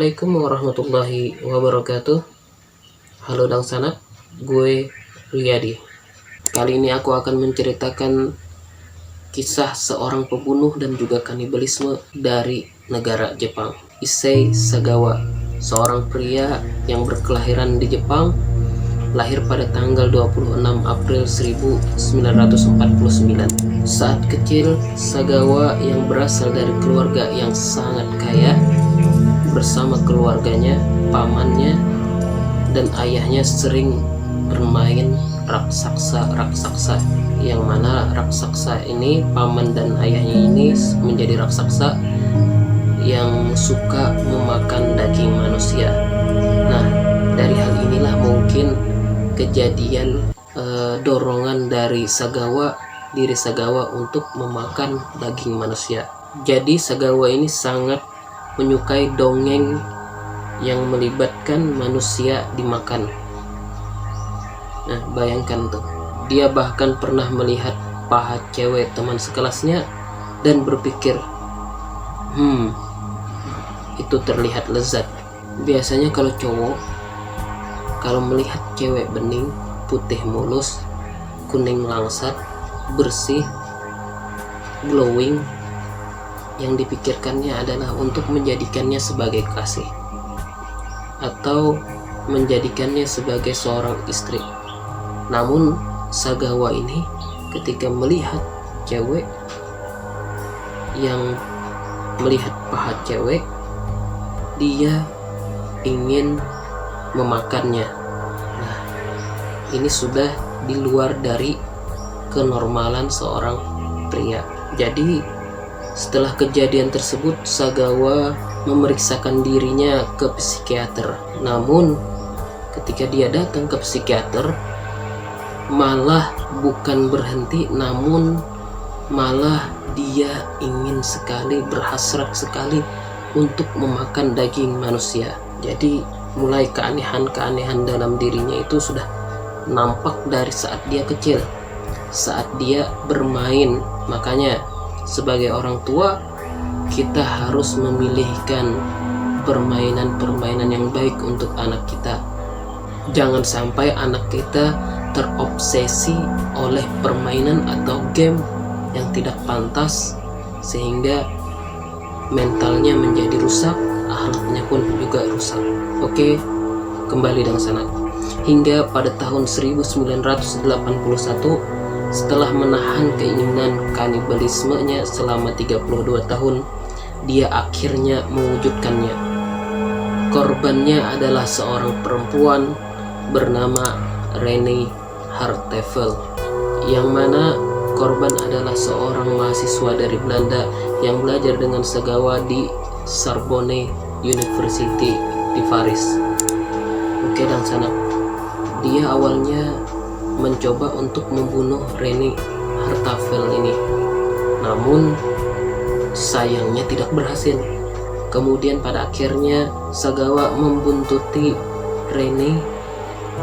Assalamualaikum warahmatullahi wabarakatuh. Halo Dang Sanap, gue Riyadi. Kali ini aku akan menceritakan kisah seorang pembunuh dan juga kanibalisme dari negara Jepang. Issei Sagawa, seorang pria yang berkelahiran di Jepang, lahir pada tanggal 26 April 1949. Saat kecil, Sagawa yang berasal dari keluarga yang sangat kaya bersama keluarganya, pamannya, dan ayahnya sering bermain raksasa, yang mana raksasa ini, paman dan ayahnya ini menjadi raksasa yang suka memakan daging manusia. Nah, dari hal inilah mungkin kejadian dorongan dari diri Sagawa untuk memakan daging manusia. Jadi Sagawa ini sangat menyukai dongeng yang melibatkan manusia dimakan. Nah, bayangkan tuh, dia bahkan pernah melihat paha cewek teman sekelasnya dan berpikir, itu terlihat lezat. Biasanya kalau cowok, kalau melihat cewek bening, putih mulus, kuning langsat, bersih, glowing, yang dipikirkannya adalah untuk menjadikannya sebagai kasih atau menjadikannya sebagai seorang istri. Namun Sagawa ini ketika melihat cewek, yang melihat paha cewek, dia ingin memakannya. Nah, ini sudah di luar dari kenormalan seorang pria. Jadi setelah kejadian tersebut, Sagawa memeriksakan dirinya ke psikiater. Namun ketika dia datang ke psikiater, malah bukan berhenti, namun malah dia ingin sekali, berhasrat sekali untuk memakan daging manusia. Jadi mulai keanehan-keanehan dalam dirinya itu sudah nampak dari saat dia kecil, saat dia bermain. Makanya sebagai orang tua, kita harus memilihkan permainan-permainan yang baik untuk anak kita. Jangan sampai anak kita terobsesi oleh permainan atau game yang tidak pantas, sehingga mentalnya menjadi rusak, akhlaknya pun juga rusak. Oke, kembali dengan sana. Hingga pada tahun 1981, setelah menahan keinginan kanibalismenya selama 32 tahun, dia akhirnya mewujudkannya. Korbannya adalah seorang perempuan bernama Rene Hartevel, yang mana korban adalah seorang mahasiswa dari Belanda yang belajar dengan Sagawa di Sorbonne University di Paris. Oke, dan sana dia awalnya mencoba untuk membunuh Rene Hartevel ini, namun sayangnya tidak berhasil. Kemudian pada akhirnya Sagawa membuntuti Rene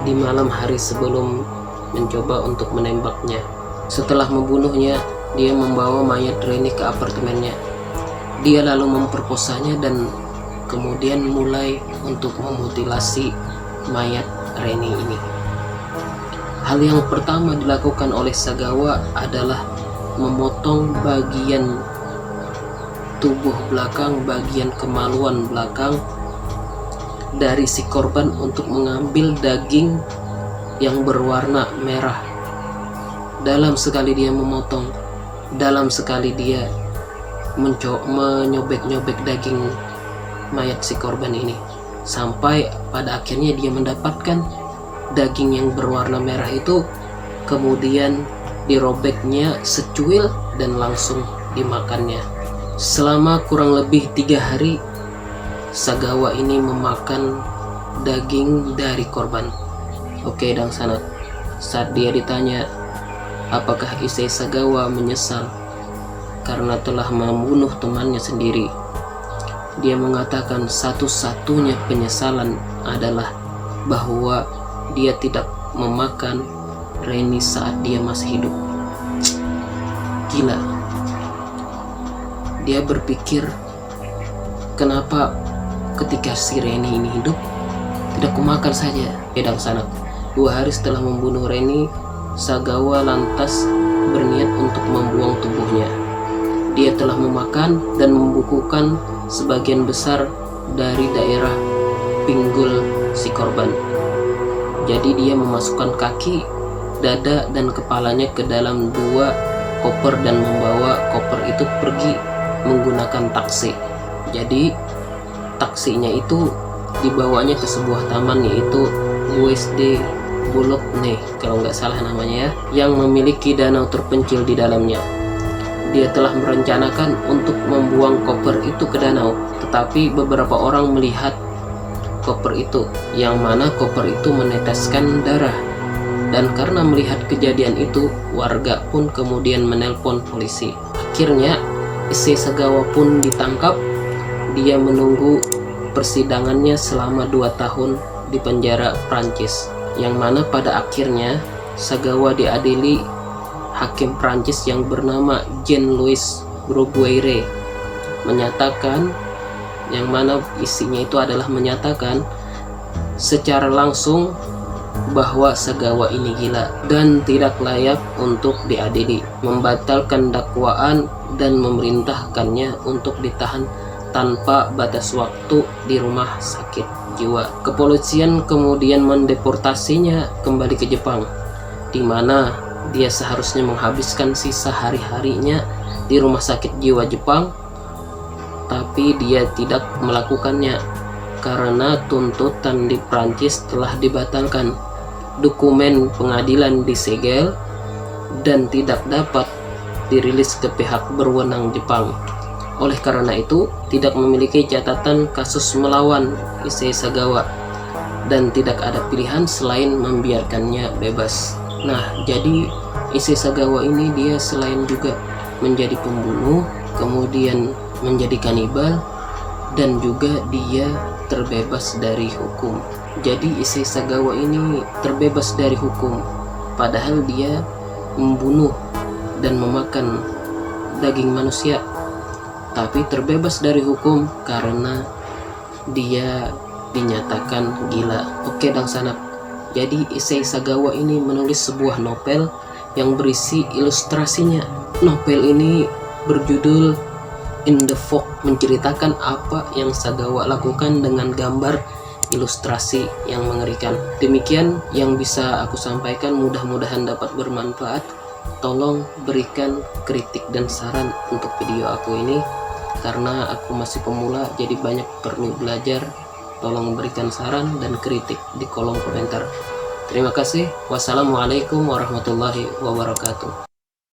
di malam hari sebelum mencoba untuk menembaknya. Setelah membunuhnya, dia membawa mayat Rene ke apartemennya. Dia lalu memperkosanya dan kemudian mulai untuk memutilasi mayat Rene ini. Hal yang pertama dilakukan oleh Sagawa adalah memotong bagian tubuh belakang, bagian kemaluan belakang dari si korban untuk mengambil daging yang berwarna merah. Dalam sekali dia memotong, dalam sekali dia menyobek-nyobek daging mayat si korban ini, sampai pada akhirnya dia mendapatkan daging yang berwarna merah itu, kemudian dirobeknya secuil dan langsung dimakannya. Selama kurang lebih 3 hari, Sagawa ini memakan daging dari korban. Oke, dan sanat, saat dia ditanya apakah Issei Sagawa menyesal karena telah membunuh temannya sendiri, dia mengatakan satu-satunya penyesalan adalah bahwa dia tidak memakan Rene saat dia masih hidup. Gila. Dia berpikir, kenapa ketika si Reni ini hidup, tidak kumakan saja pedang sanak. 2 hari setelah membunuh Reni, Sagawa lantas berniat untuk membuang tubuhnya. Dia telah memakan dan membukukan sebagian besar dari daerah pinggul si korban. Jadi dia memasukkan kaki, dada, dan kepalanya ke dalam 2 koper dan membawa koper itu pergi menggunakan taksi. Jadi taksinya itu dibawanya ke sebuah taman, yaitu USD Bologna kalau nggak salah namanya ya, yang memiliki danau terpencil di dalamnya. Dia telah merencanakan untuk membuang koper itu ke danau, tetapi beberapa orang melihat koper itu, yang mana koper itu meneteskan darah. Dan karena melihat kejadian itu, warga pun kemudian menelpon polisi. Akhirnya Issei Sagawa pun ditangkap. Dia menunggu persidangannya selama 2 tahun di penjara Prancis, yang mana pada akhirnya Sagawa diadili hakim Prancis yang bernama Jean-Louis Bruguiere, menyatakan, yang mana isinya itu adalah menyatakan secara langsung bahwa Sagawa ini gila dan tidak layak untuk diadili, membatalkan dakwaan dan memerintahkannya untuk ditahan tanpa batas waktu di rumah sakit jiwa. Kepolisian kemudian mendeportasinya kembali ke Jepang, di mana dia seharusnya menghabiskan sisa hari-harinya di rumah sakit jiwa Jepang, tapi dia tidak melakukannya karena tuntutan di Prancis telah dibatalkan, dokumen pengadilan disegel, dan tidak dapat dirilis ke pihak berwenang Jepang. Oleh karena itu, tidak memiliki catatan kasus melawan Issei Sagawa dan tidak ada pilihan selain membiarkannya bebas. Nah, jadi Issei Sagawa ini dia selain juga menjadi pembunuh, kemudian menjadi kanibal, dan juga dia terbebas dari hukum. Jadi Issei Sagawa ini terbebas dari hukum, padahal dia membunuh dan memakan daging manusia, tapi terbebas dari hukum karena dia dinyatakan gila. Oke Dang Sanak, jadi Issei Sagawa ini menulis sebuah novel yang berisi ilustrasinya. Novel ini berjudul In the Fog, menceritakan apa yang Sagawa lakukan dengan gambar ilustrasi yang mengerikan. Demikian yang bisa aku sampaikan, mudah-mudahan dapat bermanfaat. Tolong berikan kritik dan saran untuk video aku ini, karena aku masih pemula jadi banyak perlu belajar. Tolong berikan saran dan kritik di kolom komentar. Terima kasih. Wassalamualaikum warahmatullahi wabarakatuh.